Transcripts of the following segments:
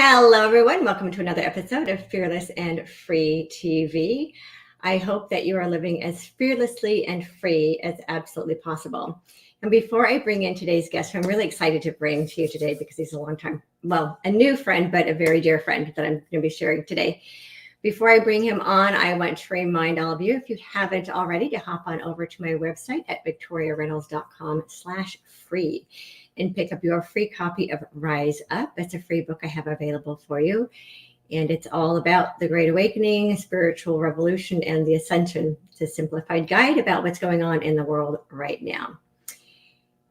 Hello, everyone. Welcome to another episode of Fearless and Free TV. I hope that you are living as fearlessly and free as absolutely possible. And before I bring in today's guest, who I'm really excited to bring to you today because he's a new friend, but a very dear friend that I'm going to be sharing today. Before I bring him on, I want to remind all of you, if you haven't already, to hop on over to my website at victoriareynolds.com/free and pick up your free copy of Rise Up. It's a free book I have available for you. And it's all about the Great Awakening, spiritual revolution, and the ascension. It's a simplified guide about what's going on in the world right now.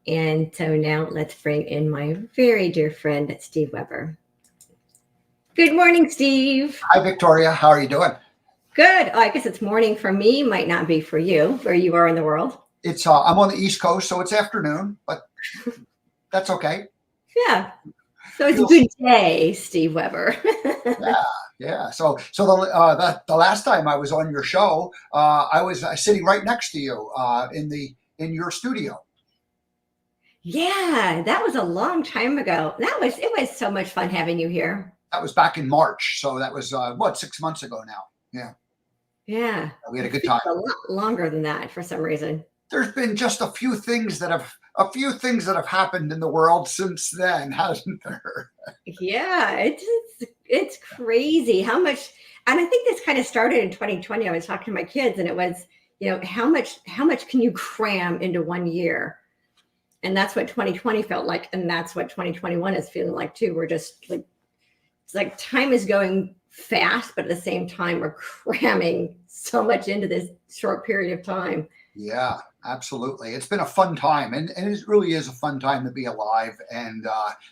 And so now let's bring in my very dear friend, Steve Weber. Good morning, Steve. Hi, Victoria. How are you doing? Good. Oh, I guess it's morning for me. Might not be for you, where you are in the world. It's I'm on the East Coast, so it's afternoon, but that's okay. Yeah. So it's a good day, Steve Weber. Yeah. So the last time I was on your show, I was sitting right next to you in your studio. Yeah, that was a long time ago. It was so much fun having you here. That was back in March, so that was 6 months ago now. Yeah. We had a good time. A lot longer than that for some reason. There's been just a few things that have happened in the world since then, hasn't there? Yeah, it's crazy how much, and I think this kind of started in 2020. I was talking to my kids, and it was, how much can you cram into 1 year? And that's what 2020 felt like, and that's what 2021 is feeling like too. We're just like, it's like time is going fast, but at the same time, we're cramming so much into this short period of time. Yeah, absolutely. It's been a fun time, and it really is a fun time to be alive and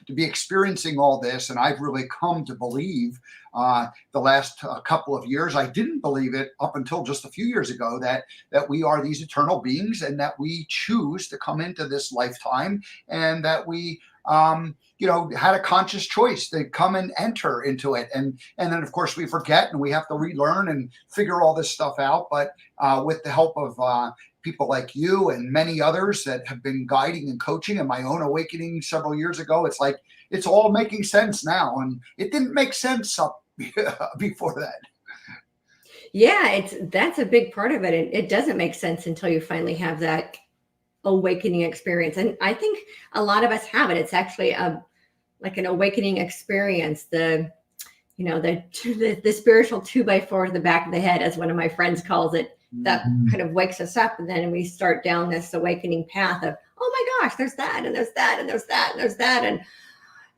to be experiencing all this. And I've really come to believe the last couple of years. I didn't believe it up until just a few years ago that we are these eternal beings and that we choose to come into this lifetime and that we had a conscious choice to come and enter into it. And then, of course, we forget and we have to relearn and figure all this stuff out. But with the help of people like you and many others that have been guiding and coaching and my own awakening several years ago, it's like it's all making sense now. And it didn't make sense up before that. Yeah, that's a big part of it. It doesn't make sense until you finally have that awakening experience. And I think a lot of us have it. It's actually like an awakening experience. The spiritual 2x4 in the back of the head, as one of my friends calls it, that kind of wakes us up. And then we start down this awakening path of, oh my gosh, there's that, and there's that, and there's that, and there's that.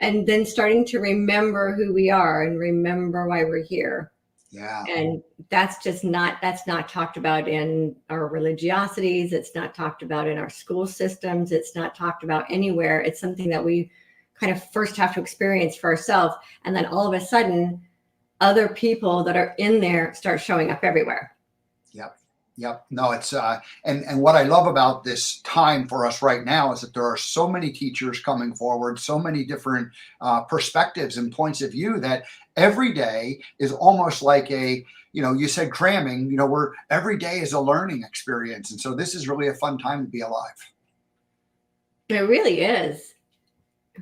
And then starting to remember who we are and remember why we're here. Yeah. And that's not talked about in our religiosities. It's not talked about in our school systems. It's not talked about anywhere. It's something that we kind of first have to experience for ourselves. And then all of a sudden, other people that are in there start showing up everywhere. Yep. No, it's and what I love about this time for us right now is that there are so many teachers coming forward, so many different perspectives and points of view that every day is almost like you said cramming, every day is a learning experience. And so this is really a fun time to be alive. It really is.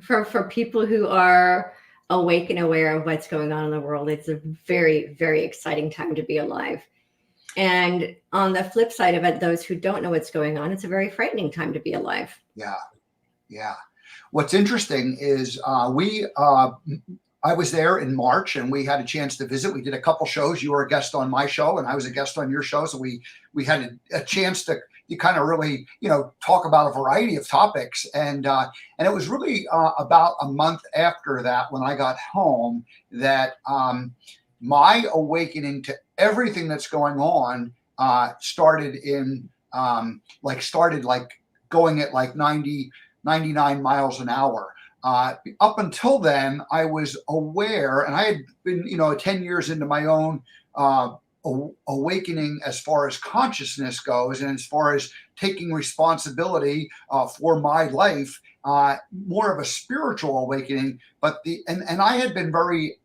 For people who are awake and aware of what's going on in the world, it's a very, very exciting time to be alive. And on the flip side of it, those who don't know what's going on, it's a very frightening time to be alive. Yeah. What's interesting is I was there in March and we had a chance to visit. We did a couple shows. You were a guest on my show and I was a guest on your show. So we had a chance to kind of really, talk about a variety of topics. And it was really about a month after that when I got home that my awakening to everything that's going on started going at like 99 miles an hour. Up until then, I was aware, and I had been, 10 years into my own awakening as far as consciousness goes, and as far as taking responsibility for my life, more of a spiritual awakening. But I had been very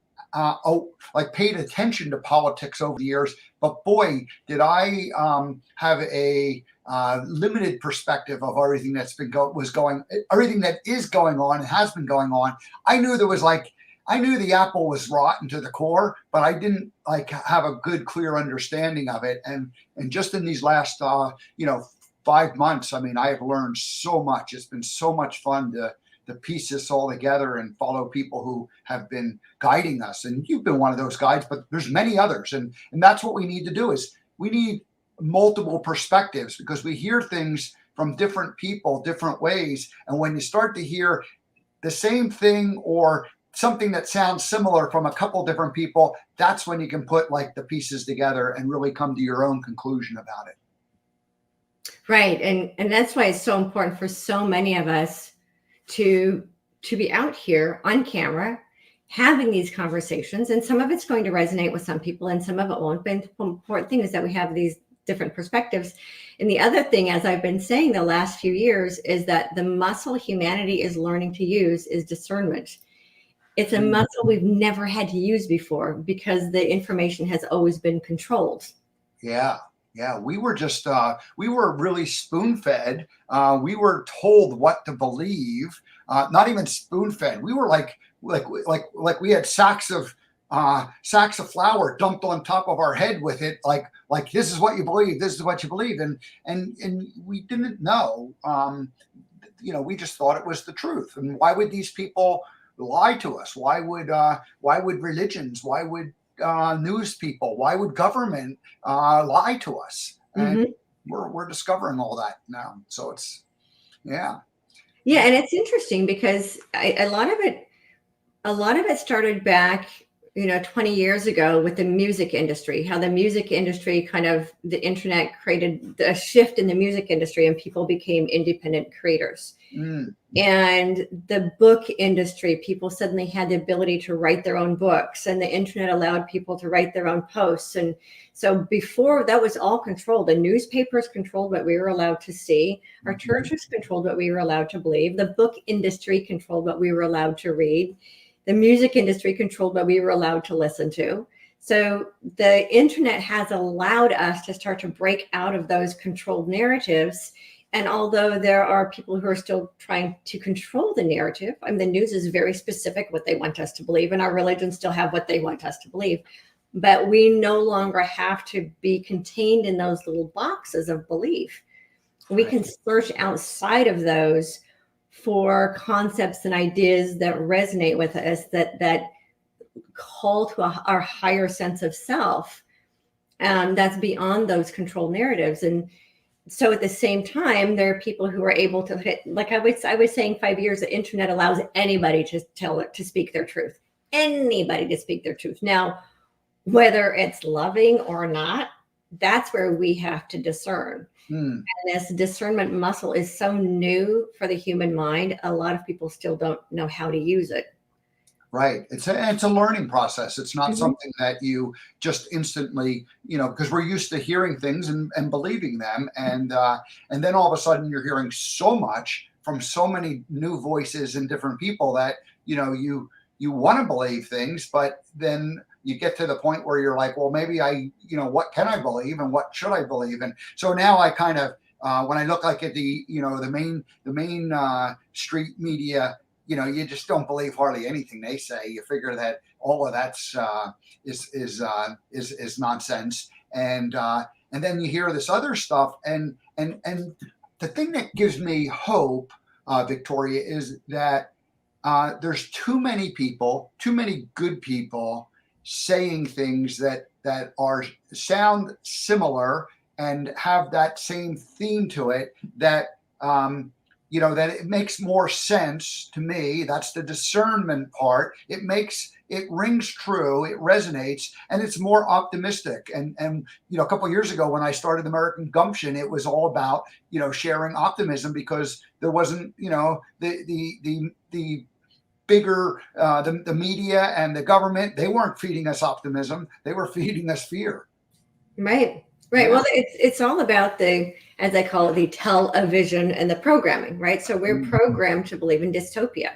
paid attention to politics over the years, but boy, did I have a limited perspective of everything everything that is going on and has been going on. I knew there was I knew the apple was rotten to the core, but I didn't like have a good, clear understanding of it. And just in these last, 5 months, I mean, I have learned so much. It's been so much fun to piece this all together and follow people who have been guiding us. And you've been one of those guides, but there's many others. And that's what we need to do is we need multiple perspectives, because we hear things from different people, different ways. And when you start to hear the same thing or something that sounds similar from a couple different people, that's when you can put like the pieces together and really come to your own conclusion about it. Right. And that's why it's so important for so many of us to be out here on camera having these conversations. And some of it's going to resonate with some people and some of it won't. But the important thing is that we have these different perspectives. And the other thing, as I've been saying the last few years, is that the muscle humanity is learning to use is discernment. It's a muscle we've never had to use before because the information has always been controlled. Yeah. Yeah, we were just we were really spoon-fed. We were told what to believe. Not even spoon-fed. We were like we had sacks of flour dumped on top of our head with it. Like this is what you believe. This is what you believe. And we didn't know. We just thought it was the truth. And why would these people lie to us? Why would religions? Why would news people, why would government lie to us? And we're discovering all that now. So it's and it's interesting because a lot of it started back 20 years ago with the music industry, how the music industry the internet created a shift in the music industry and people became independent creators. And the book industry, people suddenly had the ability to write their own books, and the internet allowed people to write their own posts. And so before, that was all controlled. The newspapers controlled what we were allowed to see. Our churches controlled what we were allowed to believe. The book industry controlled what we were allowed to read. The music industry controlled what we were allowed to listen to. So the internet has allowed us to start to break out of those controlled narratives. And although there are people who are still trying to control the narrative, I mean, the news is very specific what they want us to believe, and our religions still have what they want us to believe. But we no longer have to be contained in those little boxes of belief. We can search outside of those for concepts and ideas that resonate with us, that call to our higher sense of self. That's beyond those controlled narratives. And so at the same time, there are people who are able to hit, like I was saying 5 years, the internet allows anybody to speak their truth, anybody to speak their truth. Now, whether it's loving or not, that's where we have to discern. And this discernment muscle is so new for the human mind. A lot of people still don't know how to use it. Right. It's a learning process. It's not something that you just instantly, because we're used to hearing things and believing them. And then all of a sudden you're hearing so much from so many new voices and different people that, you want to believe things, but then you get to the point where you're like, well, maybe what can I believe and what should I believe? And so now I kind of, when I look like at the main street media, you just don't believe hardly anything they say. You figure that all of that's is nonsense, and then you hear this other stuff, and the thing that gives me hope, Victoria, is that there's too many good people saying things that sound similar and have that same theme to it, that that it makes more sense to me. That's the discernment part. It rings true, it resonates, and it's more optimistic. And a couple of years ago when I started American Gumption, it was all about sharing optimism, because there wasn't the bigger the media and the government, they weren't feeding us optimism, they were feeding us fear. Right. Yeah. Well, it's all about as I call it, the television and the programming, right? So we're programmed to believe in dystopia.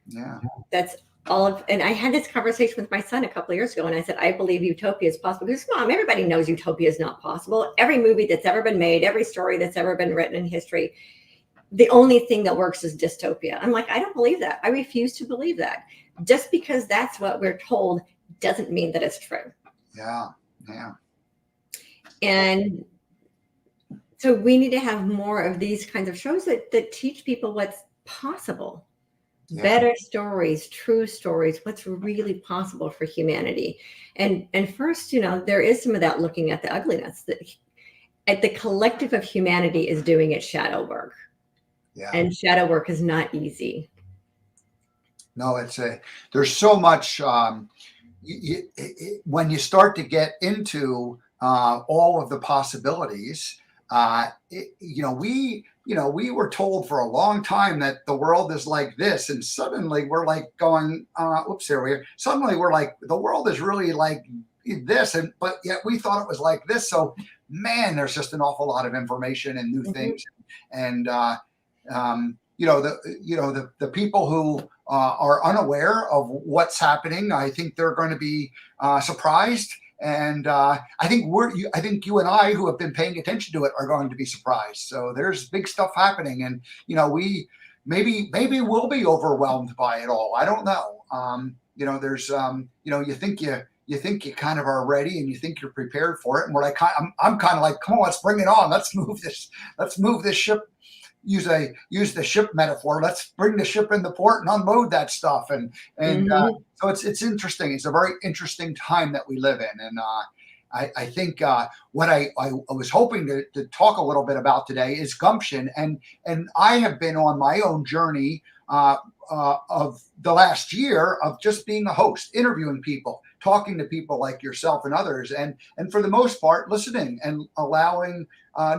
Yeah. That's and I had this conversation with my son a couple of years ago, and I said, I believe utopia is possible. Because, Mom, everybody knows utopia is not possible. Every movie that's ever been made, every story that's ever been written in history, the only thing that works is dystopia. I'm like, I don't believe that. I refuse to believe that. just because that's what we're told doesn't mean that it's true. Yeah. Yeah. And so we need to have more of these kinds of shows that teach people what's possible. Yeah. Better stories, true stories, what's really possible for humanity. And first, there is some of that looking at the ugliness. At the collective of humanity is doing its shadow work. Yeah. And shadow work is not easy. No, there's so much, when you start to get into all of the possibilities, we were told for a long time that the world is like this, and suddenly we're like going, suddenly we're like, the world is really like this, but yet we thought it was like this. So, man, there's just an awful lot of information and new things, and the people who are unaware of what's happening, I think they're going to be surprised. And I think you and I, who have been paying attention to it, are going to be surprised. So there's big stuff happening, and we maybe we'll be overwhelmed by it all. I don't know. There's you think you kind of are ready, and you think you're prepared for it, and we're like, I'm kind of like, come on, let's bring it on. Let's move this ship. Use the ship metaphor. Let's bring the ship in the port and unload that stuff. And so it's interesting. It's a very interesting time that we live in. And I think what I was hoping to talk a little bit about today is gumption. And I have been on my own journey of the last year of just being a host, interviewing people, talking to people like yourself and others, and for the most part, listening and allowing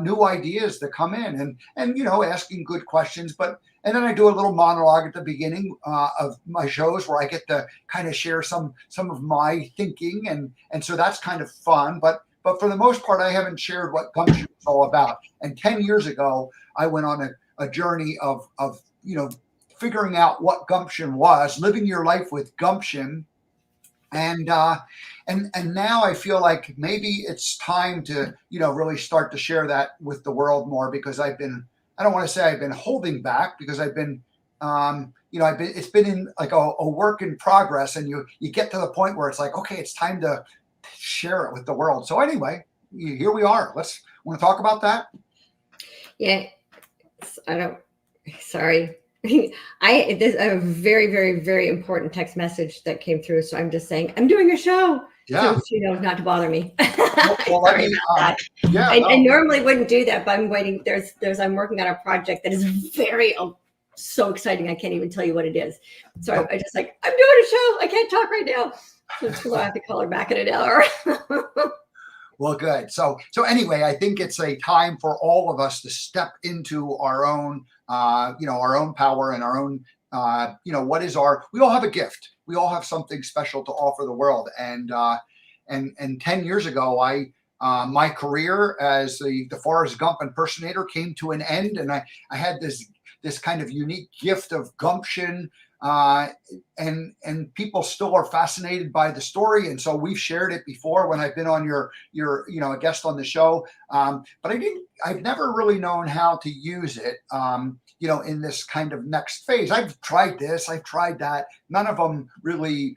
new ideas to come in, and asking good questions. And then I do a little monologue at the beginning of my shows where I get to kind of share some of my thinking, and so that's kind of fun. But for the most part, I haven't shared what gumption is all about. And 10 years ago, I went on a journey of figuring out what gumption was, living your life with gumption. And now I feel like maybe it's time to, really start to share that with the world more, because I don't want to say I've been holding back, because it's been in like a work in progress, and you get to the point where it's like, okay, it's time to share it with the world. So anyway, here we are. Want to talk about that? Yeah. Sorry. There's a very, very, very important text message that came through. So I'm just saying, I'm doing a show. Yeah. So she knows not to bother me. Well, Sorry about that. Yeah. I normally wouldn't do that, but I'm waiting. I'm working on a project that is very, so exciting. I can't even tell you what it is. So I just I'm doing a show. I can't talk right now. So I have to call her back in an hour. Well, good. So anyway, I think it's a time for all of us to step into our own, our own power and our own, we all have a gift. We all have something special to offer the world. And 10 years ago, my career as the Forrest Gump impersonator came to an end, and I had this kind of unique gift of gumption. And people still are fascinated by the story, and so we've shared it before when I've been on your a guest on the show. But I've never really known how to use it, in this kind of next phase. I've tried this, I've tried that. None of them really,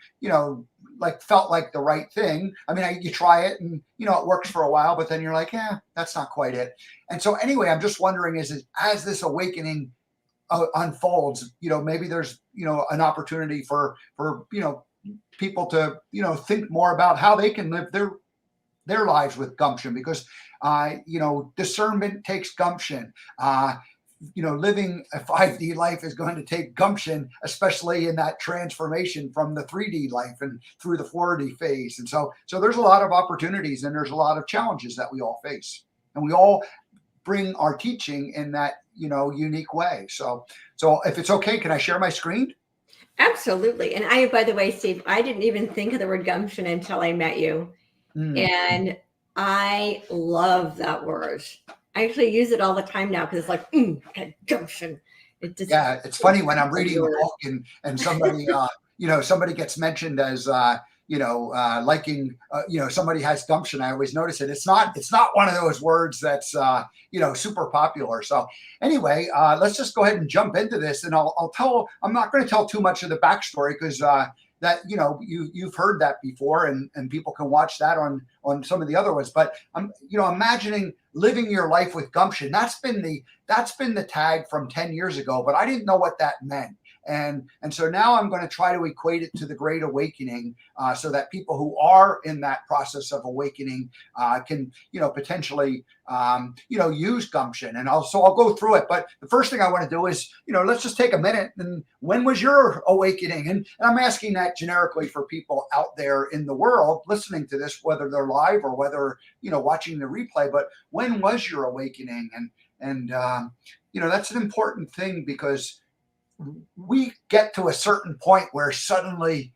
felt like the right thing. I mean, you try it, and it works for a while, but then you're like, yeah, that's not quite it. And so anyway, I'm just wondering, as this awakening unfolds, maybe there's an opportunity for people to think more about how they can live their lives with gumption, because discernment takes gumption. Living a 5D life is going to take gumption, especially in that transformation from the 3D life and through the 4D phase. And so there's a lot of opportunities, and there's a lot of challenges that we all face, and we all bring our teaching in that unique way. So if it's okay, can I share my screen? Absolutely. And by the way, Steve, I didn't even think of the word gumption until I met you. And I love that word. I actually use it all the time now, because it's like, gumption. It's funny when I'm reading a book and somebody, somebody gets mentioned as, liking, somebody has gumption. I always notice it. It's not one of those words that's, super popular. So anyway, let's just go ahead and jump into this, and I'm not going to tell too much of the backstory because, that you've heard that before, and people can watch that on some of the other ones. But I'm imagining living your life with gumption. That's been the tag from 10 years ago, but I didn't know what that meant. And so now I'm going to try to equate it to the Great Awakening, so that people who are in that process of awakening can potentially use gumption. And I'll go through it. But the first thing I want to do is let's just take a minute. And when was your awakening? And I'm asking that generically for people out there in the world listening to this, whether they're live or whether watching the replay. But when was your awakening? And that's an important thing, because we get to a certain point where suddenly,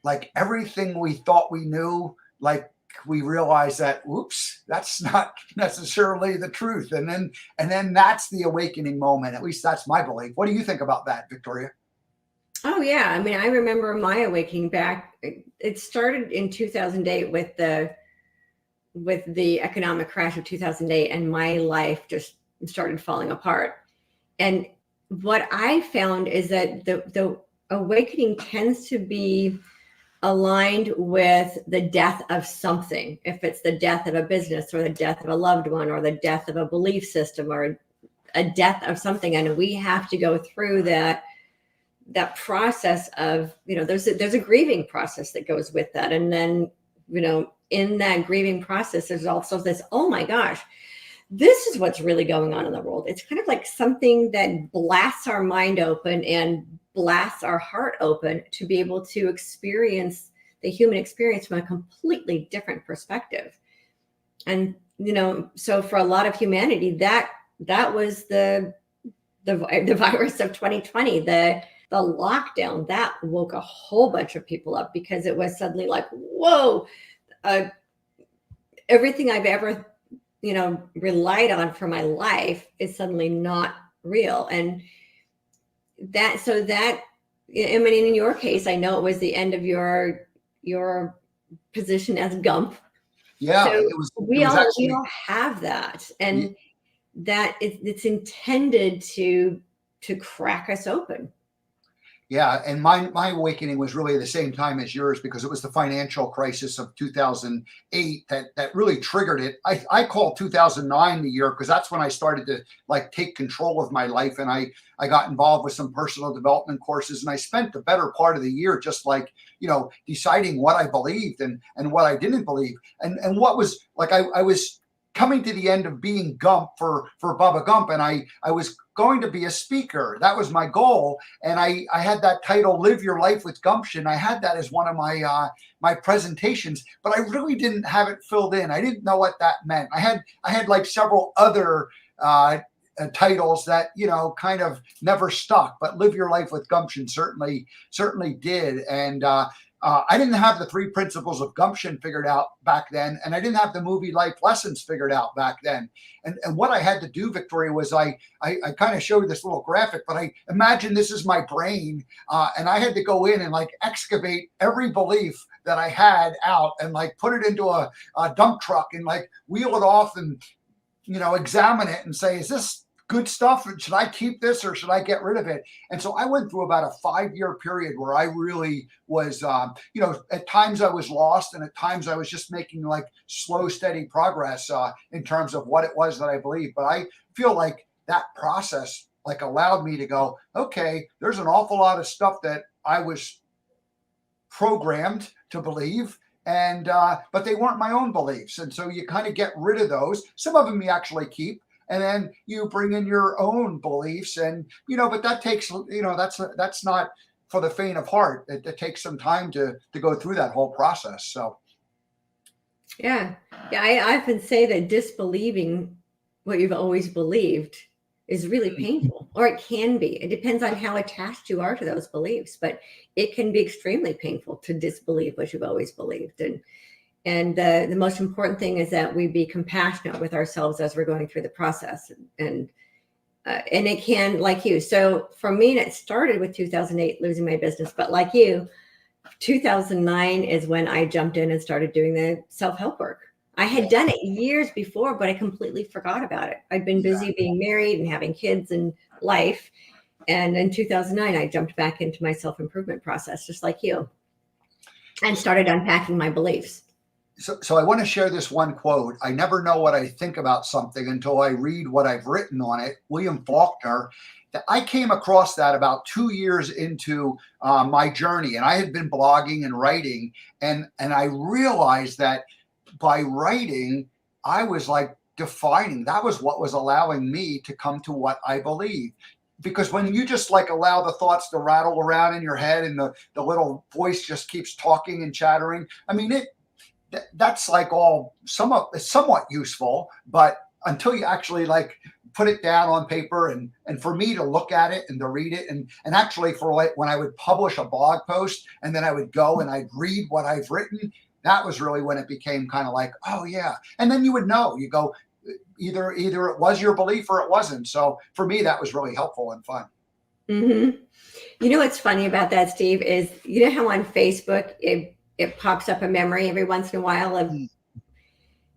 like, everything we thought we knew, like, we realize that, whoops, that's not necessarily the truth. And then that's the awakening moment. At least that's my belief. What do you think about that, Victoria? Oh yeah. I mean, I remember my awakening back. It started in 2008 with the economic crash of 2008, and my life just started falling apart. And what I found is that the awakening tends to be aligned with the death of something. If it's the death of a business, or the death of a loved one, or the death of a belief system, or a death of something, and we have to go through that process of, there's a grieving process that goes with that. And then, in that grieving process, there's also this, oh my gosh, this is what's really going on in the world. It's kind of like something that blasts our mind open and blasts our heart open to be able to experience the human experience from a completely different perspective. And, so for a lot of humanity, that was the virus of 2020, the lockdown, that woke a whole bunch of people up, because it was suddenly like, whoa, everything I've ever relied on for my life is suddenly not real. And I mean, in your case, I know it was the end of your position as Gump. Yeah, so we all have that, and that it's intended to crack us open. Yeah, and my awakening was really the same time as yours, because it was the financial crisis of 2008 that really triggered it. I call 2009 the year, because that's when I started to take control of my life, and I got involved with some personal development courses, and I spent the better part of the year just deciding what I believed and what I didn't believe, and what was I was coming to the end of being Gump for Bubba Gump, and I was going to be a speaker. That was my goal, and I had that title, Live Your Life with Gumption. I had that as one of my presentations, but I really didn't have it filled in. I didn't know what that meant. I had several other titles that kind of never stuck, but Live Your Life with Gumption certainly did. And I didn't have the 3 principles of gumption figured out back then, and I didn't have the movie Life Lessons figured out back then. And what I had to do, Victoria, was I kind of showed this little graphic, but I imagine this is my brain, and I had to go in and excavate every belief that I had out, and put it into a dump truck, and wheel it off, and examine it and say, is this good stuff? Should I keep this, or should I get rid of it? And so I went through about a 5-year period where I really was, at times I was lost, and at times I was just making slow, steady progress in terms of what it was that I believed. But I feel like that process allowed me to go, okay, there's an awful lot of stuff that I was programmed to believe, and but they weren't my own beliefs. And so you kind of get rid of those. Some of them you actually keep, and then you bring in your own beliefs, and but that takes that's not for the faint of heart. It takes some time to go through that whole process. So I often say that disbelieving what you've always believed is really painful, or it can be. It depends on how attached you are to those beliefs, but it can be extremely painful to disbelieve what you've always believed. And the most important thing is that we be compassionate with ourselves as we're going through the process. And it can, like you. So for me, it started with 2008, losing my business. But like you, 2009 is when I jumped in and started doing the self-help work. I had done it years before, but I completely forgot about it. I'd been busy being married and having kids and life. And in 2009, I jumped back into my self-improvement process, just like you, and started unpacking my beliefs. So I want to share this one quote. I never know what I think about something until I read what I've written on it. William Faulkner. I came across that about 2 years into my journey, and I had been blogging and writing, and I realized that by writing, I was like defining. That was what was allowing me to come to what I believe. Because when you just like allow the thoughts to rattle around in your head and the little voice just keeps talking and chattering, I mean, that's like all somewhat useful, but until you actually like put it down on paper and for me to look at it and to read it and actually for like when I would publish a blog post and then I would go and I'd read what I've written, that was really when it became kind of like, oh yeah. And then you would know, you go either it was your belief or it wasn't. So for me, that was really helpful and fun. Mm-hmm. You know what's funny about that, Steve, is you know how on Facebook it pops up a memory every once in a while of.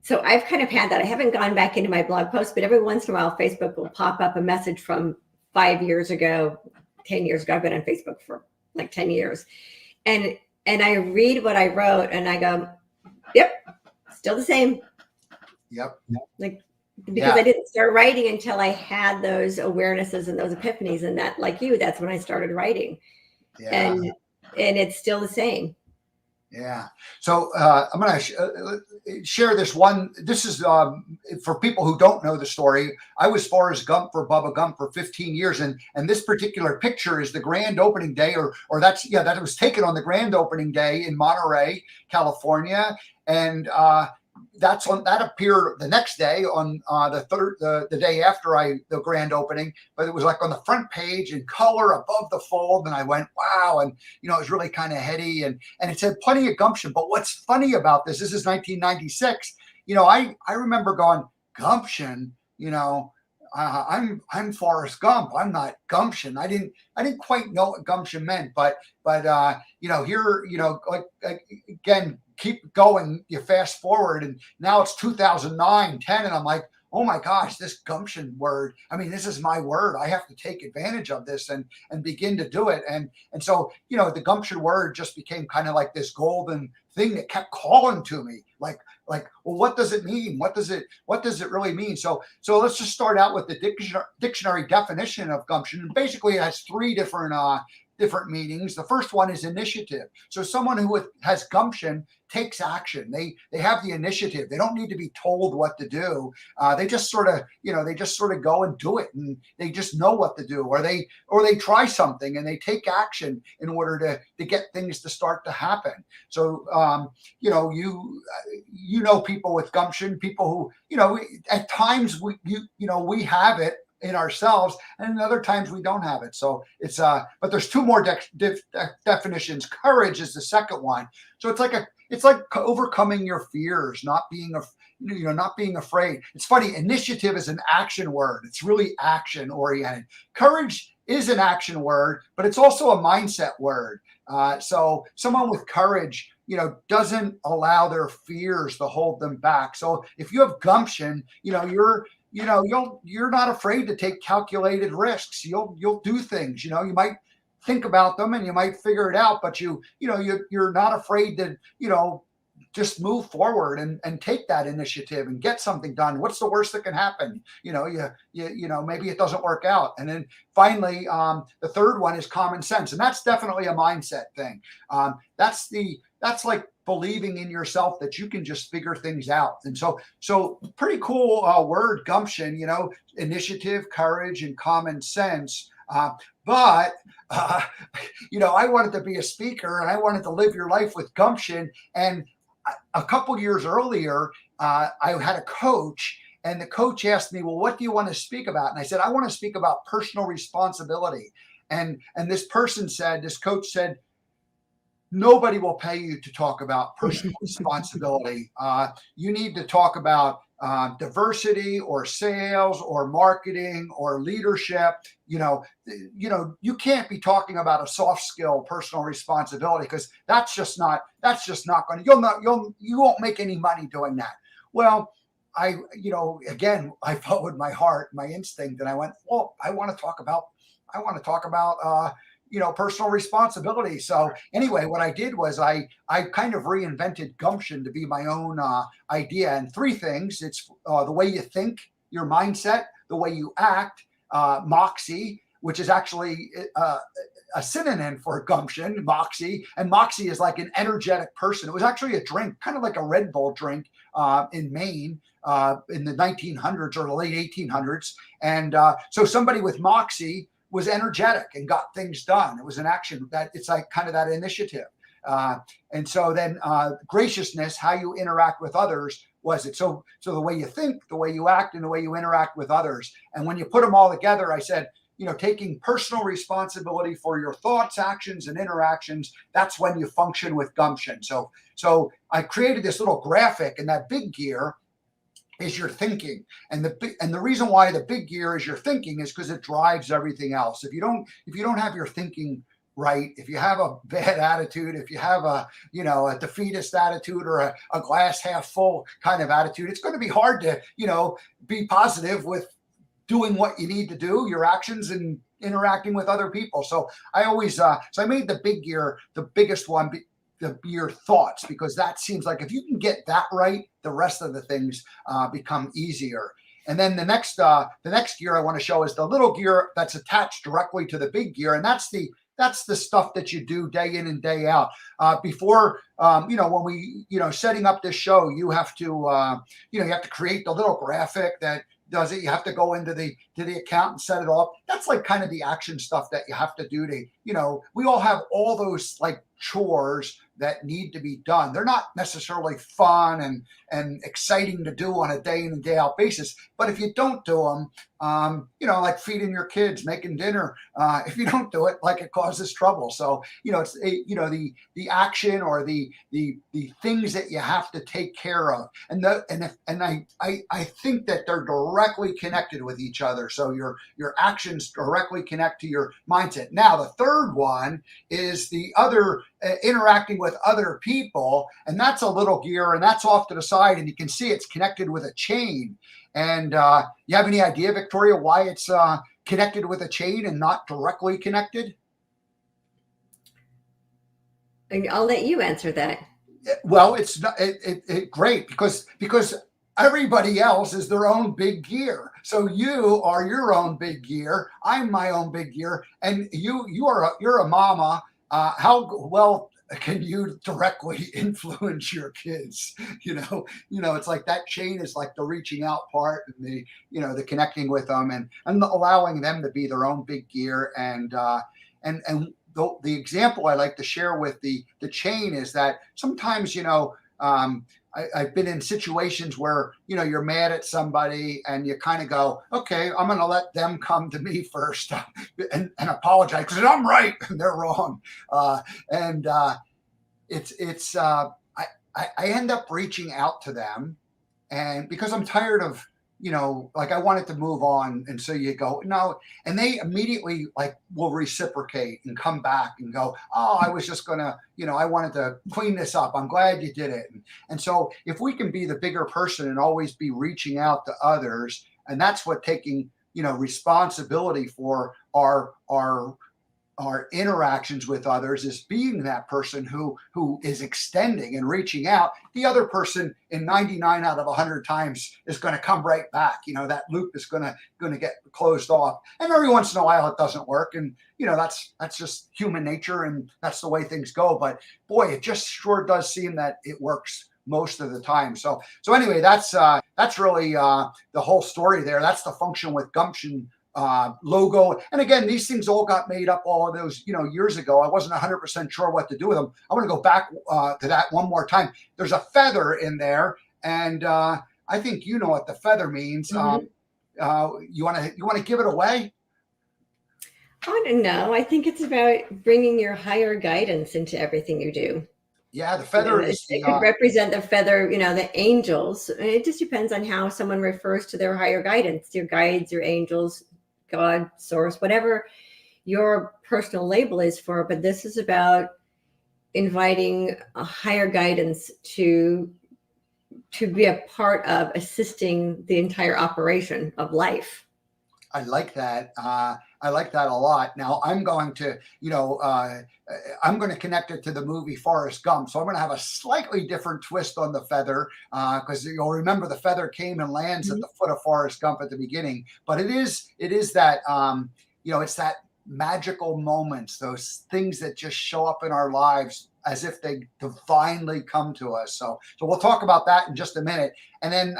So I've kind of had that. I haven't gone back into my blog post, but every once in a while, Facebook will pop up a message from 5 years ago, 10 years ago. I've been on Facebook for like 10 years. And I read what I wrote and I go, yep, still the same. Yep. Like, because I didn't start writing until I had those awarenesses and those epiphanies. And that, like you, that's when I started writing. Yeah. And it's still the same. Yeah. So I'm going to share this one. This is for people who don't know the story. I was Forrest Gump for Bubba Gump for 15 years. And this particular picture is the grand opening day or that was taken on the grand opening day in Monterey, California. And that appeared the next day on the day after the grand opening, but it was like on the front page in color above the fold. And I went, wow. And, it was really kind of heady and it said plenty of gumption. But what's funny about this is 1996, I remember going gumption, I'm Forrest Gump. I'm not gumption. I didn't quite know what gumption meant, but here, like again, keep going, you fast forward and now it's 2009, 10. And I'm like, oh my gosh, this gumption word. I mean, this is my word. I have to take advantage of this and begin to do it. And so, the gumption word just became kind of like this golden thing that kept calling to me like, well, what does it mean? What does it really mean? So let's just start out with the dictionary definition of gumption. And basically it has three different meanings. The first one is initiative. So someone who has gumption takes action. They have the initiative. They don't need to be told what to do. They just sort of go and do it, and they just know what to do, or they try something and they take action in order to get things to start to happen. So people with gumption, people who at times we have it in ourselves, and other times we don't have it. So it's but there's two more definitions. Courage is the second one. So it's like overcoming your fears, not being afraid. It's funny. Initiative is an action word. It's really action oriented. Courage is an action word, but it's also a mindset word. So someone with courage, doesn't allow their fears to hold them back. So if you have gumption, you're not afraid to take calculated risks. You'll do things. You might think about them and you might figure it out, but you're not afraid to just move forward and take that initiative and get something done. What's the worst that can happen? Maybe it doesn't work out. And then finally, the third one is common sense, and that's definitely a mindset thing. That's like believing in yourself that you can just figure things out. And so pretty cool word, gumption, initiative, courage, and common sense. But I wanted to be a speaker and I wanted to live your life with gumption. And a couple years earlier, I had a coach, and the coach asked me, well, what do you want to speak about? And I said, I want to speak about personal responsibility. And this coach said, nobody will pay you to talk about personal responsibility. You need to talk about diversity or sales or marketing or leadership, you can't be talking about a soft skill, personal responsibility, because that's just not going to, you won't make any money doing that. Well, again, I followed my heart, my instinct, and I went, well, I want to talk about personal responsibility. So anyway, what I did was I kind of reinvented Gumption to be my own idea. And three things: it's the way you think, your mindset, the way you act, moxie, which is actually a synonym for Gumption, moxie. And moxie is like an energetic person. It was actually a drink, kind of like a Red Bull drink in Maine in the 1900s or the late 1800s. And so somebody with moxie was energetic and got things done. It was an action that it's like kind of that initiative. And so then graciousness, how you interact with others, was it. So the way you think, the way you act, and the way you interact with others. And when you put them all together, I said, taking personal responsibility for your thoughts, actions, and interactions, that's when you function with Gumption. So I created this little graphic, and that big gear is your thinking. And the reason why the big gear is your thinking is because it drives everything else. If you don't have your thinking right, if you have a bad attitude, if you have a defeatist attitude or a glass half full kind of attitude, it's going to be hard to, be positive with doing what you need to do, your actions, and interacting with other people. So I always, so I made the big gear, the biggest one, your thoughts, because that seems like if you can get that right, the rest of the things become easier. And then the next gear I want to show is the little gear that's attached directly to the big gear, and that's the stuff that you do day in and day out. Before, when we, setting up this show, you have to create the little graphic that does it. You have to go into the account and set it up. That's like kind of the action stuff that you have to do to, we all have all those like chores that need to be done. They're not necessarily fun and exciting to do on a day in and day out basis. But if you don't do them, like feeding your kids, making dinner, if you don't do it, like, it causes trouble. So, it's the action or the things that you have to take care of. And I think that they're directly connected with each other. So your actions directly connect to your mindset. Now, the third one is the other, interacting with other people, and that's a little gear, and that's off to the side, and you can see it's connected with a chain. And you have any idea, Victoria, why it's connected with a chain and not directly connected? I'll let you answer that. Well, it's not great because everybody else is their own big gear. So you are your own big gear. I'm my own big gear, and you're a mama. How well can you directly influence your kids? It's like that chain is like the reaching out part, and the connecting with them and allowing them to be their own big gear. And the example I like to share with the chain is that sometimes, I've been in situations where, you're mad at somebody and you kind of go, okay, I'm going to let them come to me first and apologize because I'm right and they're wrong. I end up reaching out to them, and because I'm tired of, like, I wanted to move on. And so you go, no. And they immediately will reciprocate and come back and go, oh, I was just going to, I wanted to clean this up. I'm glad you did it. And so if we can be the bigger person and always be reaching out to others, and that's what taking, responsibility for our interactions with others is being that person who is extending and reaching out. The other person in 99 out of 100 times is going to come right back. That loop is going to get closed off. And every once in a while it doesn't work. And, that's just human nature, and that's the way things go. But boy, it just sure does seem that it works most of the time. So anyway, that's really the whole story there. That's the function with Gumption logo. And again, these things all got made up all of those, years ago. I wasn't 100% sure what to do with them. I want to go back to that one more time. There's a feather in there, and I think you know what the feather means. Mm-hmm. You want to give it away? I don't know. I think it's about bringing your higher guidance into everything you do. Yeah, the You know, feather is it could represent the feather, the angels. It just depends on how someone refers to their higher guidance, your guides, your angels, God, source, whatever your personal label is for. But this is about inviting a higher guidance to be a part of assisting the entire operation of life. I like that. I like that a lot. Now I'm going to, I'm going to connect it to the movie Forrest Gump. So I'm going to have a slightly different twist on the feather because you'll remember the feather came and lands at the foot of Forrest Gump at the beginning. But it is that, it's that magical moments, those things that just show up in our lives as if they divinely come to us. So we'll talk about that in just a minute. And then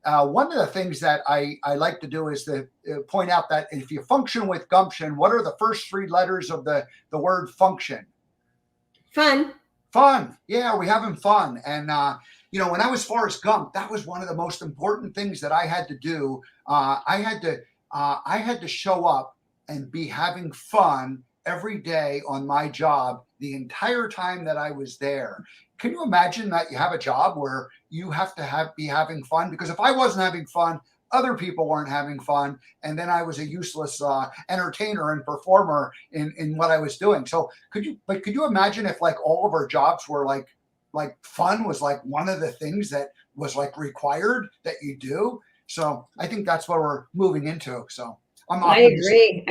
one of the things that I like to do is to point out that if you function with Gumption, what are the first three letters of the word function? Fun. Fun. Yeah, we're having fun. And, when I was Forrest Gump, that was one of the most important things that I had to do. I had to show up and be having fun every day on my job the entire time that I was there. Can you imagine that you have a job where you have to be having fun? Because if I wasn't having fun, other people weren't having fun, and then I was a useless entertainer and performer in what I was doing. So could you imagine if like all of our jobs were like fun was like one of the things that was like required that you do? So I think that's what we're moving into. So I agree.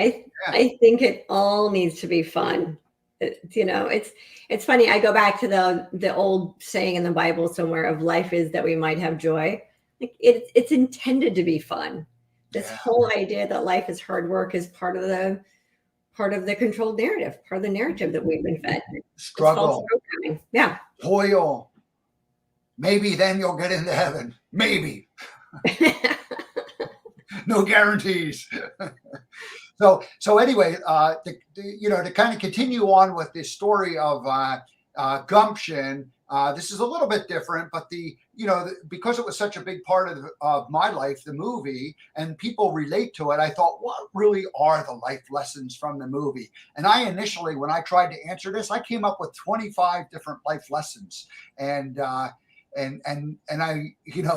I think it all needs to be fun. It's funny. I go back to the old saying in the Bible somewhere of life is that we might have joy. Like it's intended to be fun. This whole idea that life is hard work is part of the controlled narrative, part of the narrative that we've been fed. Struggle. Yeah. Toil. Maybe then you'll get into heaven. Maybe. No guarantees. So anyway, to kind of continue on with this story of Gumption, this is a little bit different, but because it was such a big part of my life, the movie, and people relate to it, I thought, what really are the life lessons from the movie? And I initially, when I tried to answer this, I came up with 25 different life lessons. And I,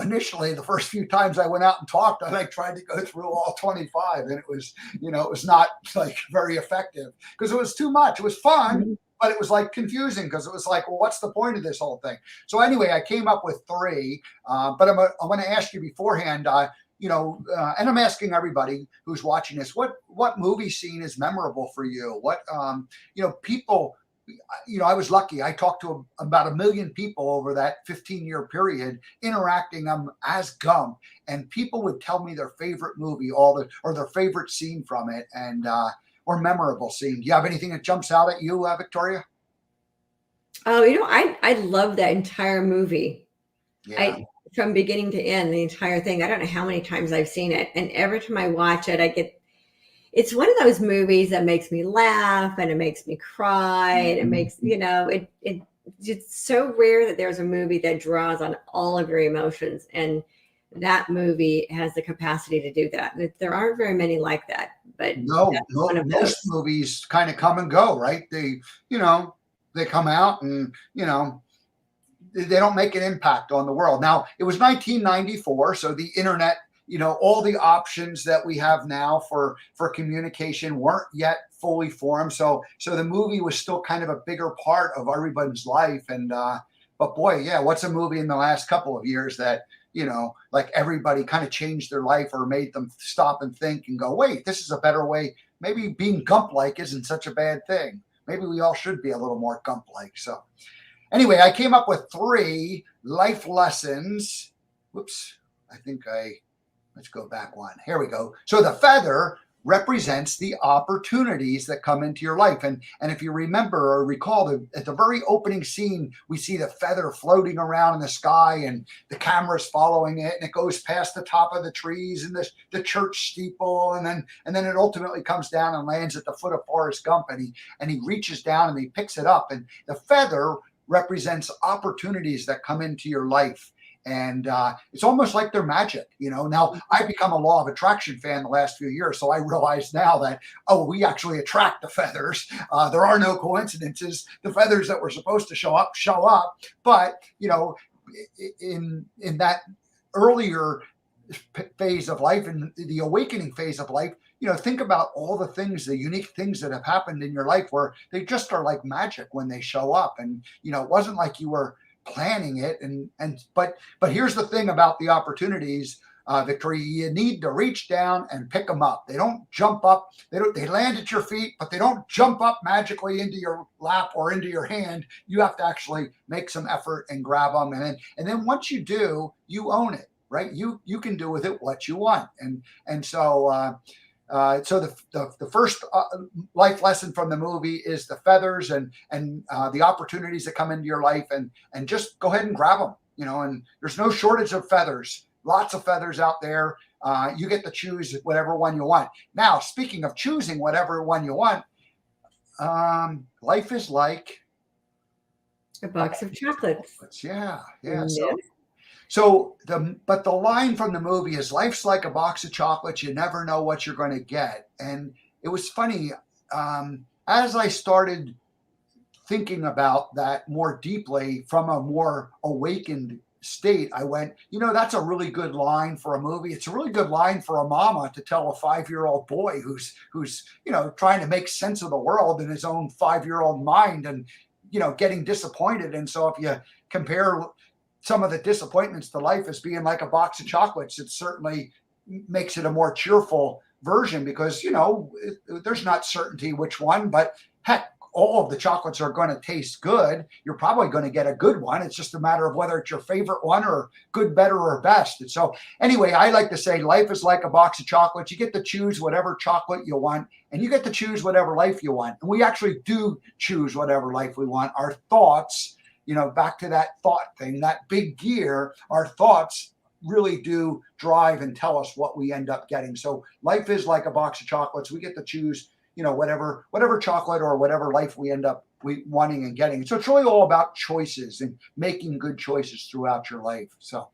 initially the first few times I went out and talked, I tried to go through all 25, and it was not like very effective because it was too much. It was fun, but it was like confusing because it was like, well, what's the point of this whole thing? So anyway, I came up with 3, but I want to ask you beforehand, and I'm asking everybody who's watching this, what movie scene is memorable for you? What, people, I was lucky. I talked to about 1 million people over that 15-year period, interacting as Gump, and people would tell me their favorite movie, or their favorite scene from it, and or memorable scene. Do you have anything that jumps out at you, Victoria? Oh, I love that entire movie. Yeah. From beginning to end, the entire thing. I don't know how many times I've seen it, and every time I watch it, it's one of those movies that makes me laugh and it makes me cry and it makes, it's so rare that there's a movie that draws on all of your emotions. And that movie has the capacity to do that. There aren't very many like that, but most movies kind of come and go, right? They come out and, they don't make an impact on the world. Now, it was 1994, so the internet, all the options that we have now for communication weren't yet fully formed. So the movie was still kind of a bigger part of everybody's life. And but boy, yeah, what's a movie in the last couple of years that like everybody kind of changed their life or made them stop and think and go, wait, this is a better way. Maybe being Gump-like isn't such a bad thing. Maybe we all should be a little more Gump-like. So anyway, I came up with 3 life lessons. Whoops, let's go back one. Here we go. So the feather represents the opportunities that come into your life. And if you remember or recall, at the very opening scene, we see the feather floating around in the sky and the camera's following it, and it goes past the top of the trees and the church steeple. And then it ultimately comes down and lands at the foot of Forrest Gump, and he reaches down and he picks it up. And the feather represents opportunities that come into your life. And it's almost like they're magic. Now I've become a law of attraction fan the last few years, so I realize now that, oh, we actually attract the feathers. There are no coincidences. The feathers that were supposed to show up show up. But in that earlier phase of life, in the awakening phase of life, think about all the things, the unique things that have happened in your life where they just are like magic when they show up. And it wasn't like you were planning it. But here's the thing about the opportunities, Victoria, you need to reach down and pick them up. They don't jump up. They land at your feet, but they don't jump up magically into your lap or into your hand. You have to actually make some effort and grab them. And then once you do, you own it, right? You can do with it what you want. And so the first life lesson from the movie is the feathers and the opportunities that come into your life, and just go ahead and grab them. And there's no shortage of feathers. Lots of feathers out there. You get to choose whatever one you want. Now, speaking of choosing whatever one you want, life is like a box of chocolates. Yeah. So the line from the movie is, life's like a box of chocolates. You never know what you're going to get. And it was funny, as I started thinking about that more deeply from a more awakened state, I went, that's a really good line for a movie. It's a really good line for a mama to tell a 5-year-old boy who's trying to make sense of the world in his own 5-year-old mind, and getting disappointed. And so if you compare some of the disappointments to life as being like a box of chocolates, it certainly makes it a more cheerful version, because there's not certainty which one, but heck, all of the chocolates are going to taste good. You're probably going to get a good one. It's just a matter of whether it's your favorite one or good, better, or best. And so anyway, I like to say life is like a box of chocolates. You get to choose whatever chocolate you want, and you get to choose whatever life you want. And we actually do choose whatever life we want. Our thoughts, back to that thought thing, that big gear, our thoughts really do drive and tell us what we end up getting. So life is like a box of chocolates. We get to choose whatever chocolate or whatever life we end up wanting and getting. So it's really all about choices and making good choices throughout your life. So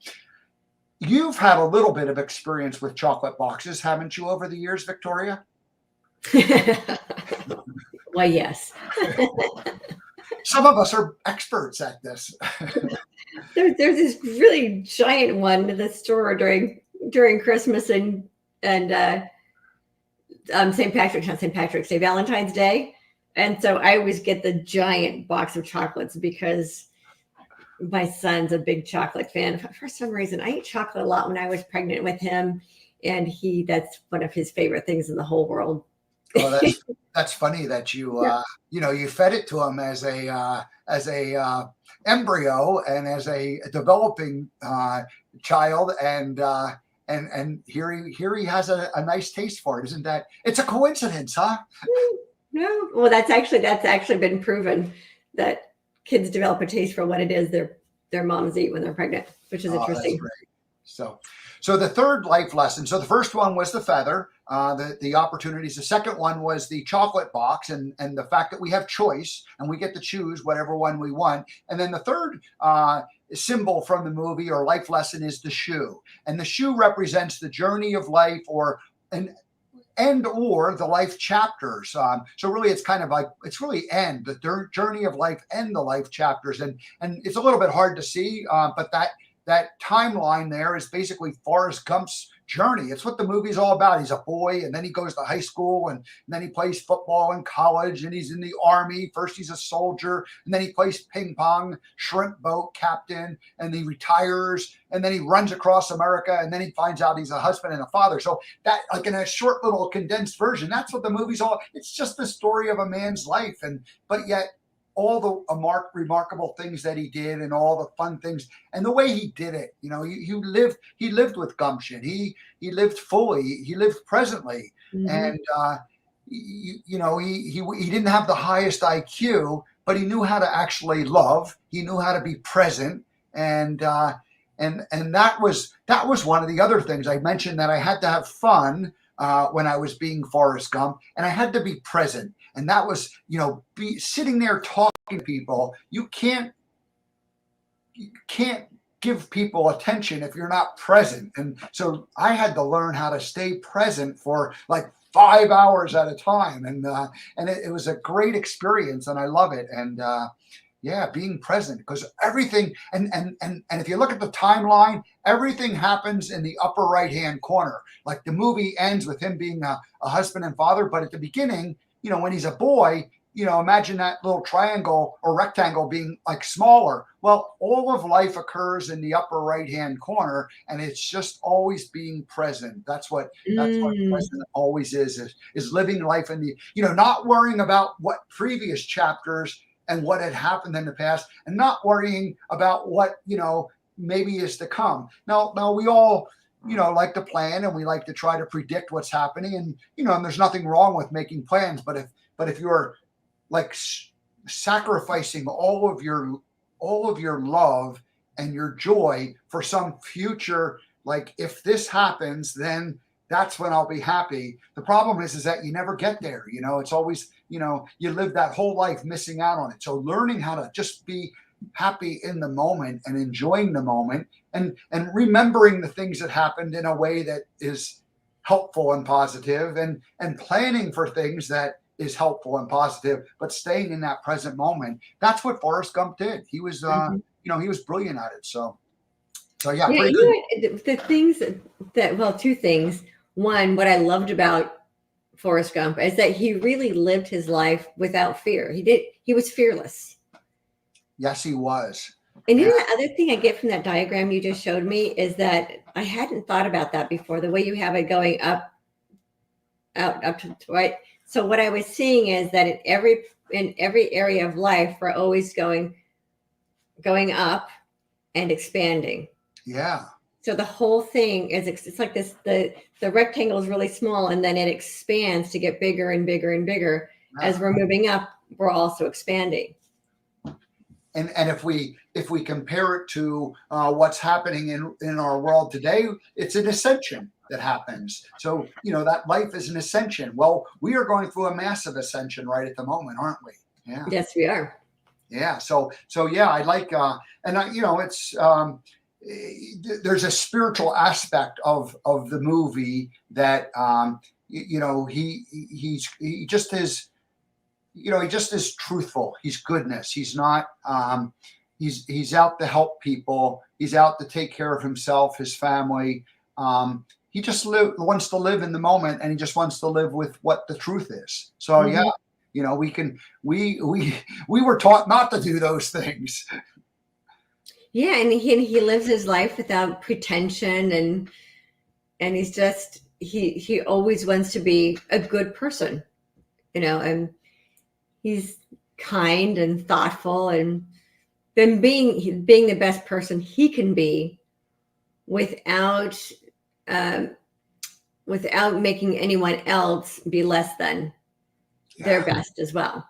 you've had a little bit of experience with chocolate boxes, haven't you, over the years, Victoria? Why, yes. Some of us are experts at this. There's this really giant one in the store during Christmas and St. Patrick's Day, Valentine's Day. And so I always get the giant box of chocolates because my son's a big chocolate fan. For some reason, I ate chocolate a lot when I was pregnant with him, and that's one of his favorite things in the whole world. Well, that's funny that you you fed it to him as a embryo and as a developing child, and here he has a nice taste for it. Isn't that? It's a coincidence, huh? No, well, that's actually been proven that kids develop a taste for what it is their moms eat when they're pregnant, which is interesting. That's great. So the third life lesson. So the first one was the feather, the opportunities. The second one was the chocolate box, and the fact that we have choice and we get to choose whatever one we want. And then the third symbol from the movie or life lesson is the shoe, and the shoe represents the journey of life, or the life chapters. So really, it's kind of like, it's really the journey of life and the life chapters, and it's a little bit hard to see, but that timeline there is basically Forrest Gump's journey. It's what the movie's all about. He's a boy, and then he goes to high school, and then he plays football in college, and he's in the Army. First he's a soldier, and then he plays ping pong, shrimp boat captain, and he retires, and then he runs across America, and then he finds out he's a husband and a father. So that, like in a short little condensed version, that's what the movie's all. It's just the story of a man's life, but yet all the remarkable things that he did, and all the fun things, and the way he did it. He lived with gumption. He lived fully. He lived presently, and he didn't have the highest IQ, but he knew how to actually love. He knew how to be present, and that was one of the other things I mentioned, that I had to have fun when I was being Forrest Gump, and I had to be present. And that was, be sitting there talking to people. You can't give people attention if you're not present. And so I had to learn how to stay present for like 5 hours at a time. And it was a great experience, and I love it. And yeah, being present, because everything, and if you look at the timeline, everything happens in the upper right hand corner. Like the movie ends with him being a husband and father, but at the beginning, when he's a boy, imagine that little triangle or rectangle being like smaller. Well, all of life occurs in the upper right hand corner, and it's just always being present. That's what present always is living life in the, not worrying about what previous chapters and what had happened in the past, and not worrying about what maybe is to come. Now we all like to plan, and we like to try to predict what's happening, and there's nothing wrong with making plans, but if you're like sacrificing all of your love and your joy for some future, like if this happens, then that's when I'll be happy. The problem is that you never get there. It's always, you live that whole life missing out on it. So learning how to just be happy in the moment and enjoying the moment, and remembering the things that happened in a way that is helpful and positive, and planning for things that is helpful and positive, but staying in that present moment. That's what Forrest Gump did. He was, he was brilliant at it. So yeah. The things that, two things. One, what I loved about Forrest Gump is that he really lived his life without fear. He was fearless. Yes, he was. And the other thing I get from that diagram you just showed me is that I hadn't thought about that before, the way you have it going up to right. So what I was seeing is that in every area of life, we're always going up and expanding. Yeah. So the whole thing is, it's like this, the rectangle is really small, and then it expands to get bigger and bigger and bigger. As we're moving up, we're also expanding. And if we compare it to what's happening in our world today, it's an ascension that happens. So, that life is an ascension. Well, we are going through a massive ascension right at the moment, aren't we? Yeah. Yes, we are. Yeah. So yeah, I like, it's, there's a spiritual aspect of the movie that, he just is, he just is truthful. He's goodness. He's not, he's out to help people. He's out to take care of himself, his family. He just wants to live in the moment, and he just wants to live with what the truth is. So yeah, we were taught not to do those things. Yeah, and he lives his life without pretension, and he's just he always wants to be a good person, and he's kind and thoughtful, and then being the best person he can be without making anyone else be less than their best as well.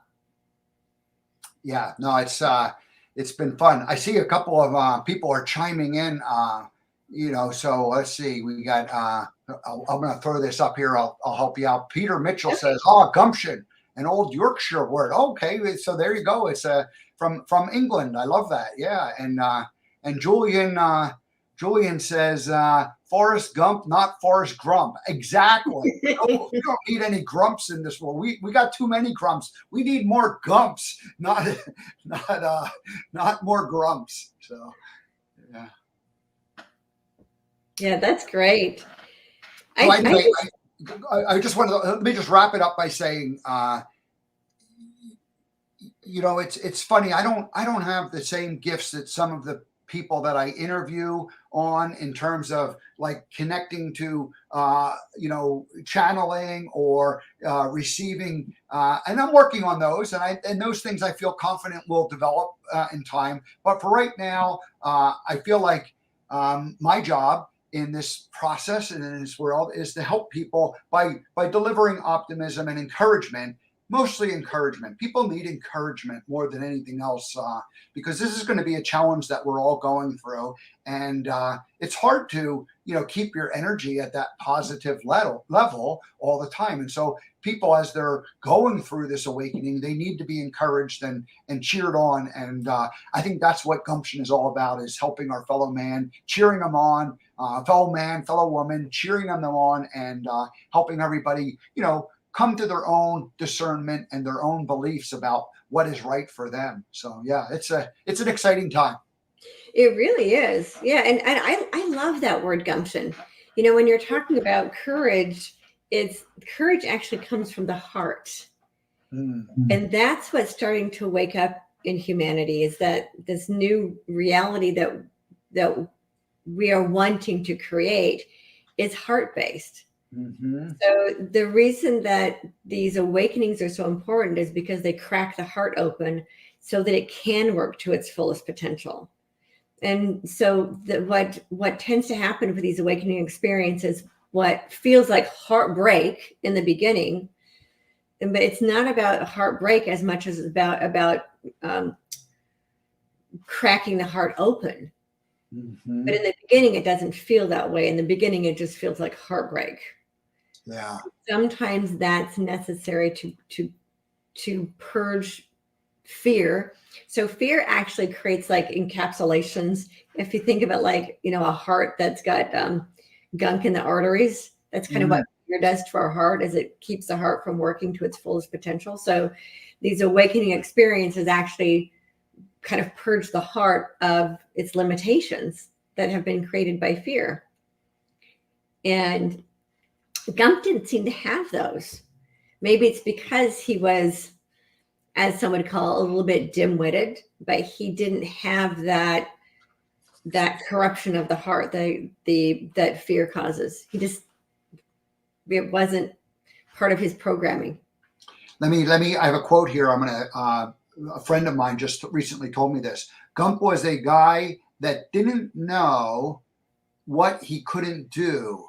Yeah, no, it's been fun. I see a couple of people are chiming in, so let's see. We got, I'm going to throw this up here. I'll help you out. Peter Mitchell says, gumption, an old Yorkshire word. Okay, so there you go. It's from England. I love that. Yeah, and Julian says, Forrest Gump, not Forrest Grump. Exactly. We don't need any grumps in this world. We got too many grumps. We need more gumps, not more grumps. So, yeah. Yeah, that's great. So I just want to, let me just wrap it up by saying, it's funny. I don't have the same gifts that some of the people that I interview on, in terms of like connecting to, channeling or receiving, and I'm working on those, and those things I feel confident will develop in time. But for right now, I feel like my job in this process and in this world is to help people by delivering optimism and encouragement, Mostly encouragement. People need encouragement more than anything else, because this is going to be a challenge that we're all going through, and it's hard to keep your energy at that positive level all the time. And so people, as they're going through this awakening, they need to be encouraged and cheered on. And I think that's what Gumption is all about: is helping our fellow man, cheering them on, fellow man, fellow woman, cheering them on, and helping everybody come to their own discernment and their own beliefs about what is right for them. So yeah, it's an exciting time. It really is. Yeah. And I love that word gumption. When you're talking about courage, courage actually comes from the heart. And that's what's starting to wake up in humanity, is that this new reality that we are wanting to create is heart-based. So the reason that these awakenings are so important is because they crack the heart open so that it can work to its fullest potential. And so what tends to happen with these awakening experiences, what feels like heartbreak in the beginning, but it's not about heartbreak as much as about cracking the heart open. But in the beginning, it doesn't feel that way. In the beginning, it just feels like heartbreak. Yeah. Sometimes that's necessary to purge fear. So fear actually creates like encapsulations. If you think of it like, a heart that's got gunk in the arteries, that's kind of what fear does to our heart, is it keeps the heart from working to its fullest potential. So these awakening experiences actually kind of purge the heart of its limitations that have been created by fear. And Gump didn't seem to have those. Maybe it's because he was, as some would call, a little bit dim-witted, but he didn't have that corruption of the heart that fear causes. It wasn't part of his programming. Let me. I have a quote here. A friend of mine just recently told me this. Gump was a guy that didn't know what he couldn't do.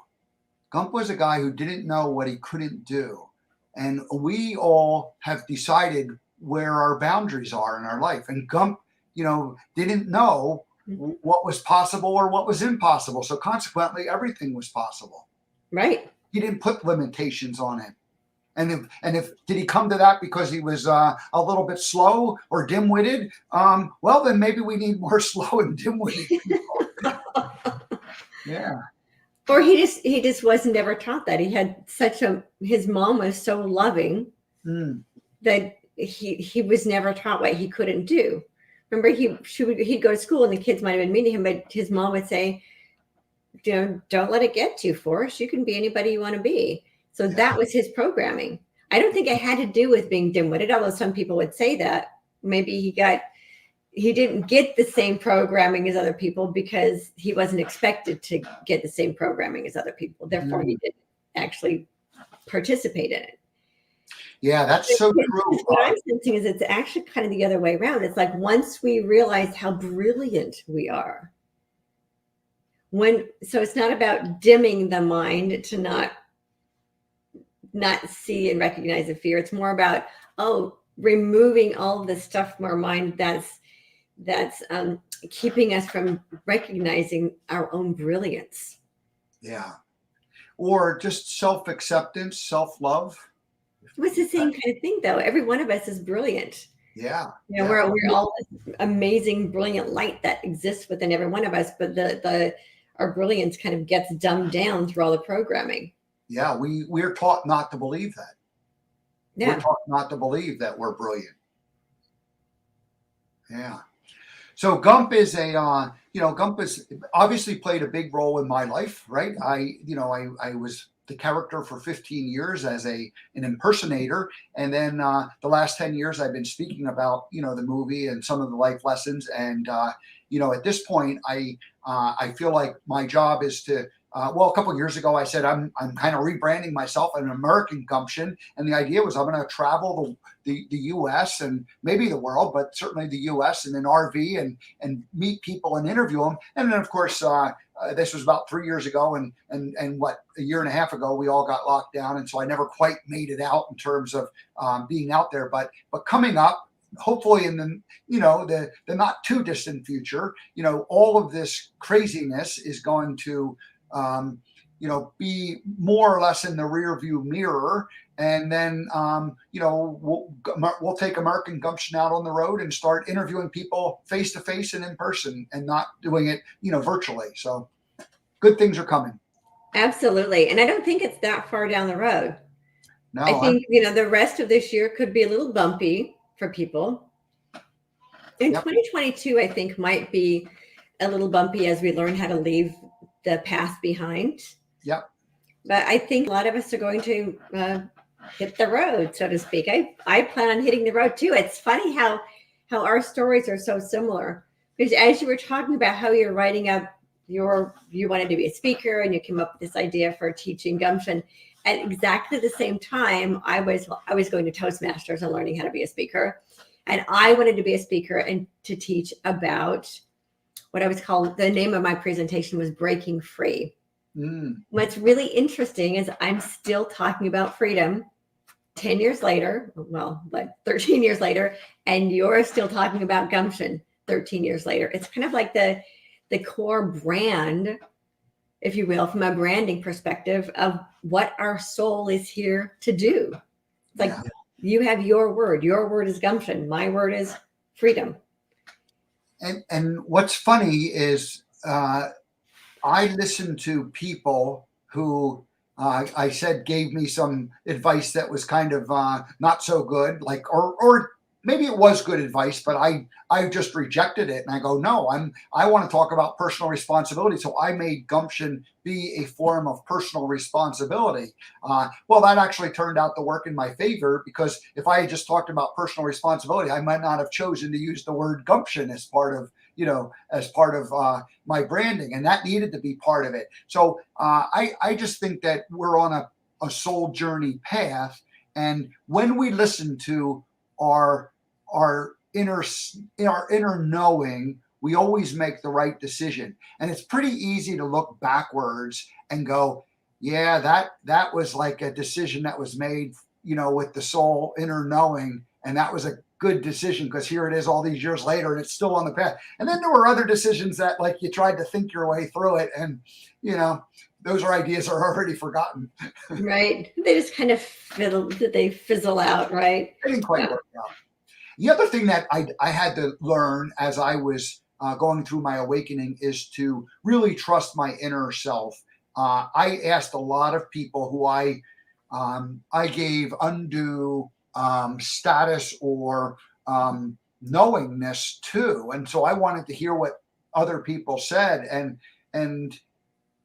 Gump was a guy who didn't know what he couldn't do. And we all have decided where our boundaries are in our life. And Gump, didn't know what was possible or what was impossible. So consequently, everything was possible. Right. He didn't put limitations on it. And if did he come to that because he was a little bit slow or dim-witted? Well, then maybe we need more slow and dim-witted people. Yeah. Or he just wasn't ever taught that. He had his mom was so loving that he was never taught what he couldn't do. Remember, he'd go to school and the kids might have been mean to him, but his mom would say, don't let it get to you, Forrest. You can be anybody you want to be. So that was his programming. I don't think it had to do with being dim-witted, although some people would say that. Maybe he didn't get the same programming as other people because he wasn't expected to get the same programming as other people. Therefore, he didn't actually participate in it. Yeah, that's so true. What I'm sensing is it's actually kind of the other way around. It's like once we realize how brilliant we are, so it's not about dimming the mind to not see and recognize the fear. It's more about, removing all of the stuff from our mind that's keeping us from recognizing our own brilliance. Yeah. Or just self-acceptance, self-love. It's the same kind of thing, though. Every one of us is brilliant. Yeah. We're all this amazing, brilliant light that exists within every one of us, but our brilliance kind of gets dumbed down through all the programming. Yeah, we're taught not to believe that. Yeah. We're taught not to believe that we're brilliant. Yeah. So Gump is Gump has obviously played a big role in my life, right? I was the character for 15 years as an impersonator. And then the last 10 years, I've been speaking about, the movie and some of the life lessons. And, at this point, I feel like my job is to well, a couple of years ago, I said I'm kind of rebranding myself an American Gumption, and the idea was I'm going to travel the U.S. and maybe the world, but certainly the U.S. in an RV and meet people and interview them. And then, of course, this was about 3 years ago, and what, a year and a half ago, we all got locked down, and so I never quite made it out in terms of being out there. But coming up, hopefully in the not too distant future, all of this craziness is going to be more or less in the rear view mirror. And then, we'll take American Gumption out on the road and start interviewing people face to face and in person, and not doing it, virtually. So good things are coming. Absolutely. And I don't think it's that far down the road. No, I think, the rest of this year could be a little bumpy for people. And 2022, I think, might be a little bumpy as we learn how to leave the past behind. Yep. But I think a lot of us are going to hit the road, so to speak. I plan on hitting the road too. It's funny how our stories are so similar, because as you were talking about how you're writing up you wanted to be a speaker and you came up with this idea for teaching Gumption, at exactly the same time I was going to Toastmasters and learning how to be a speaker, and I wanted to be a speaker and to teach about what I was called, the name of my presentation was Breaking Free. What's really interesting is I'm still talking about freedom 10 years later, well, like 13 years later, and you're still talking about Gumption 13 years later. It's kind of like the core brand, if you will, from a branding perspective of what our soul is here to do. It's like, you have your word is Gumption. My word is freedom. And what's funny is I listen to people who I said gave me some advice that was kind of not so good, like, or maybe it was good advice, but I just rejected it, and I go, no, I want to talk about personal responsibility, so I made Gumption be a form of personal responsibility. Well, that actually turned out to work in my favor, because if I had just talked about personal responsibility, I might not have chosen to use the word Gumption as part of my branding, and that needed to be part of it. So I just think that we're on a soul journey path, and when we listen to our inner knowing, we always make the right decision. And it's pretty easy to look backwards and go, yeah, that was like a decision that was made, with the soul inner knowing, and that was a good decision because here it is all these years later and it's still on the path. And then there were other decisions that, like, you tried to think your way through it, and those are ideas are already forgotten. Right. They just kind of fizzle out, right? They didn't quite work out. The other thing that I had to learn as I was going through my awakening is to really trust my inner self. I asked a lot of people who I gave undue status or knowingness to, and so I wanted to hear what other people said, and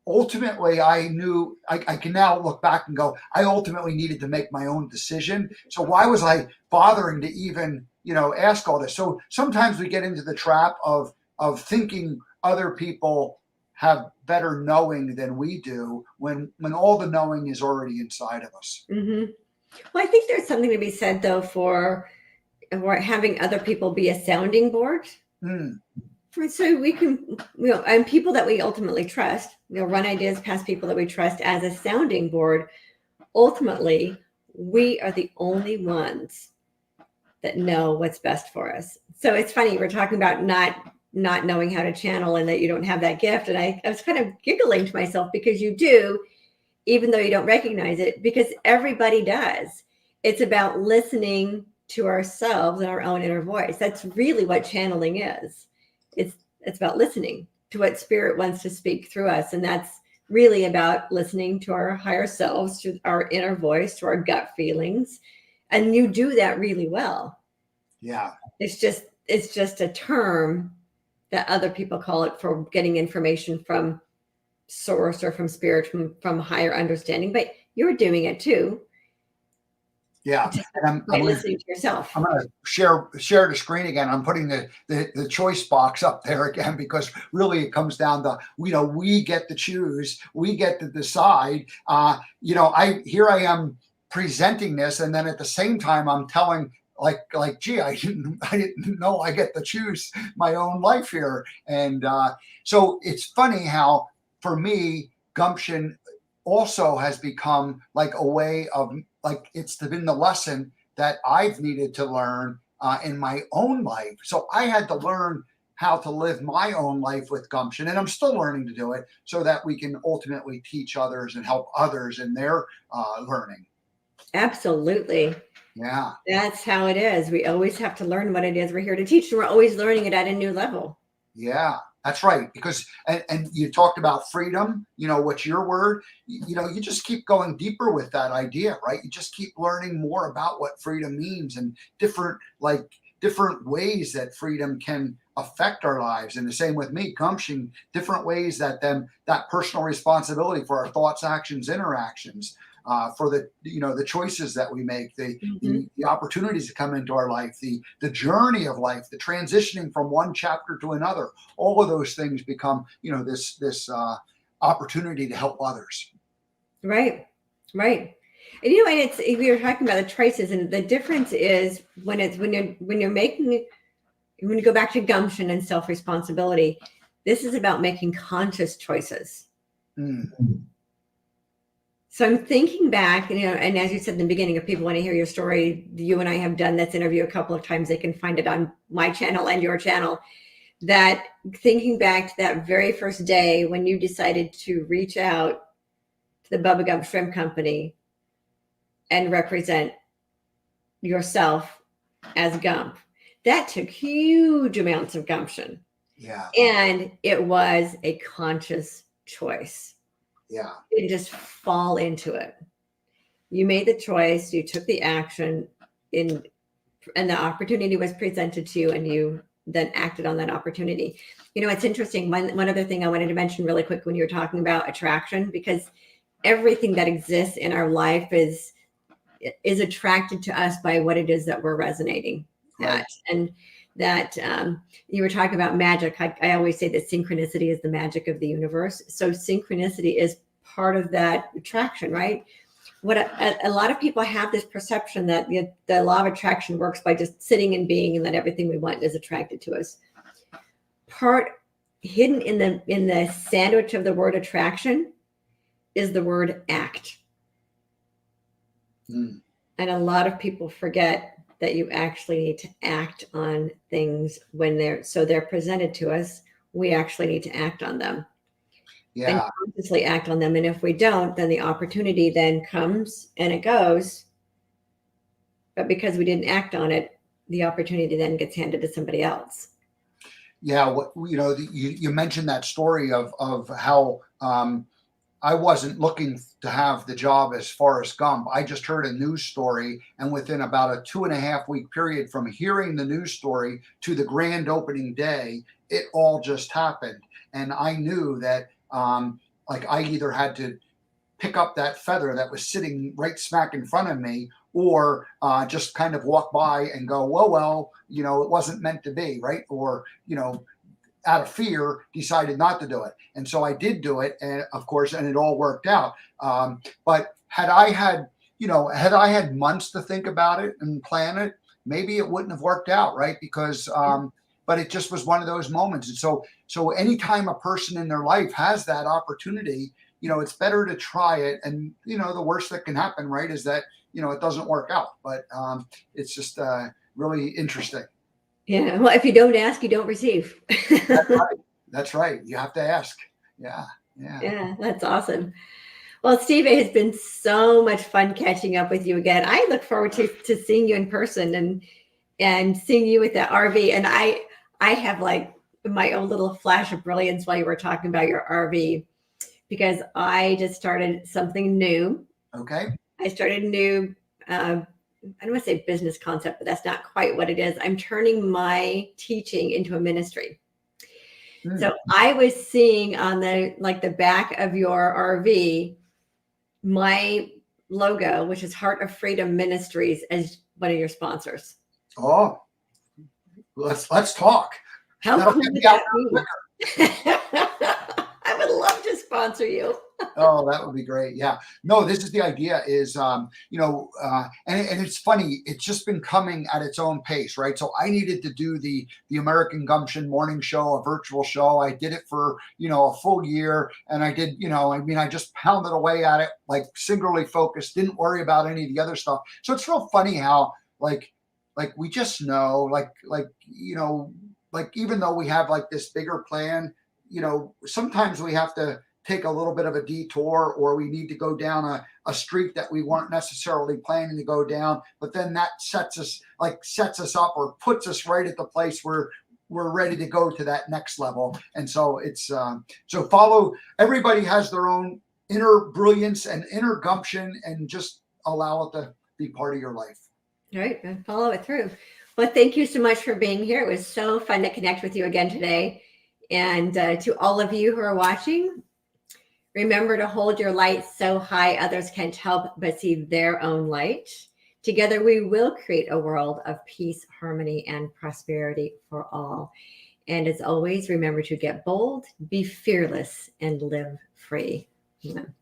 ultimately I knew I can now look back and go, I ultimately needed to make my own decision. So why was I bothering to even ask all this? So sometimes we get into the trap of thinking other people have better knowing than we do, when all the knowing is already inside of us. Mm-hmm. Well, I think there's something to be said, though, for having other people be a sounding board. So we can, and people that we ultimately trust, run ideas past people that we trust as a sounding board. Ultimately, we are the only ones that know what's best for us. So it's funny, we're talking about not knowing how to channel and that you don't have that gift. And I was kind of giggling to myself, because you do, even though you don't recognize it, because everybody does. It's about listening to ourselves and our own inner voice. That's really what channeling is. It's about listening to what spirit wants to speak through us. And that's really about listening to our higher selves, to our inner voice, to our gut feelings. And you do that really well. Yeah. It's just a term that other people call it for getting information from source or from spirit, from higher understanding, but you're doing it too. Yeah. And By listening to yourself. I'm going to share the screen again. I'm putting the choice box up there again, because really it comes down to, we get to choose, we get to decide. I am presenting this, and then at the same time I'm telling, gee, I didn't know I get to choose my own life here. And so it's funny how, for me, Gumption also has become like a way of, like, it's been the lesson that I've needed to learn in my own life. So I had to learn how to live my own life with Gumption, and I'm still learning to do it, so that we can ultimately teach others and help others in their learning. Absolutely. Yeah. That's how it is. We always have to learn what it is we're here to teach. And we're always learning it at a new level. Yeah, that's right. Because, and you talked about freedom, what's your word? You just keep going deeper with that idea, right? You just keep learning more about what freedom means, and different ways that freedom can affect our lives. And the same with me, Gumption, different ways that personal responsibility for our thoughts, actions, interactions, for the choices that we make, the opportunities that come into our life, the journey of life, the transitioning from one chapter to another. All of those things become, this opportunity to help others. Right. And it's, we were talking about the choices, and the difference is when you go back to Gumption and self-responsibility, this is about making conscious choices. So I'm thinking back, and as you said in the beginning, if people want to hear your story, you and I have done this interview a couple of times. They can find it on my channel and your channel. That thinking back to that very first day when you decided to reach out to the Bubba Gump Shrimp Company and represent yourself as Gump, that took huge amounts of gumption. Yeah. And it was a conscious choice. Yeah. You didn't just fall into it. You made the choice, you took the action, and the opportunity was presented to you, and you then acted on that opportunity. It's interesting. One other thing I wanted to mention really quick when you were talking about attraction, because everything that exists in our life is attracted to us by what it is that we're resonating at. And that you were talking about magic. I always say that synchronicity is the magic of the universe. So synchronicity is part of that attraction, right? What a lot of people have this perception that the law of attraction works by just sitting and being, and that everything we want is attracted to us. Part hidden in the sandwich of the word attraction is the word act. And a lot of people forget that you actually need to act on things when they're presented to us. We actually need to act on them. Yeah. And consciously act on them. And if we don't, then the opportunity then comes and it goes. But because we didn't act on it, the opportunity then gets handed to somebody else. Yeah. You mentioned that story of how I wasn't looking to have the job as far as Gump. I just heard a news story, and within about a 2.5 week period from hearing the news story to the grand opening day, it all just happened. And I knew that I either had to pick up that feather that was sitting right smack in front of me, or just kind of walk by and go, well, it wasn't meant to be, right? Or, out of fear, decided not to do it. And so I did do it, and of course, and it all worked out. But had I had months to think about it and plan it, maybe it wouldn't have worked out, right? Because, but it just was one of those moments. And so anytime a person in their life has that opportunity, it's better to try it. And, the worst that can happen, right, is that, it doesn't work out. But it's just really interesting. Yeah. Well, if you don't ask, you don't receive. That's right. You have to ask. Yeah. That's awesome. Well, Steve, it has been so much fun catching up with you again. I look forward to seeing you in person and seeing you with the RV. And I have like my own little flash of brilliance while you were talking about your RV, because I just started something new. Okay. I started a new, I don't want to say business concept, but that's not quite what it is. I'm turning my teaching into a ministry. So I was seeing on the back of your RV, my logo, which is Heart of Freedom Ministries, as one of your sponsors. Oh, let's talk. How That'll cool get would me out that be? I would love to sponsor you. Oh, that would be great. Yeah. No, this is the idea is, and it's funny. It's just been coming at its own pace, right? So I needed to do the American Gumption morning show, a virtual show. I did it for, a full year, and I did, I just pounded away at it, like singularly focused, didn't worry about any of the other stuff. So it's real funny how like we just know, like even though we have like this bigger plan, sometimes we have to take a little bit of a detour, or we need to go down a street that we weren't necessarily planning to go down, but then that sets us up or puts us right at the place where we're ready to go to that next level. And so it's so follow. Everybody has their own inner brilliance and inner gumption, and just allow it to be part of your life. All right, and follow it through. Well, thank you so much for being here. It was so fun to connect with you again today. And to all of you who are watching, remember to hold your light so high others can't help but see their own light. Together, we will create a world of peace, harmony, and prosperity for all. And as always, remember to get bold, be fearless, and live free. Amen.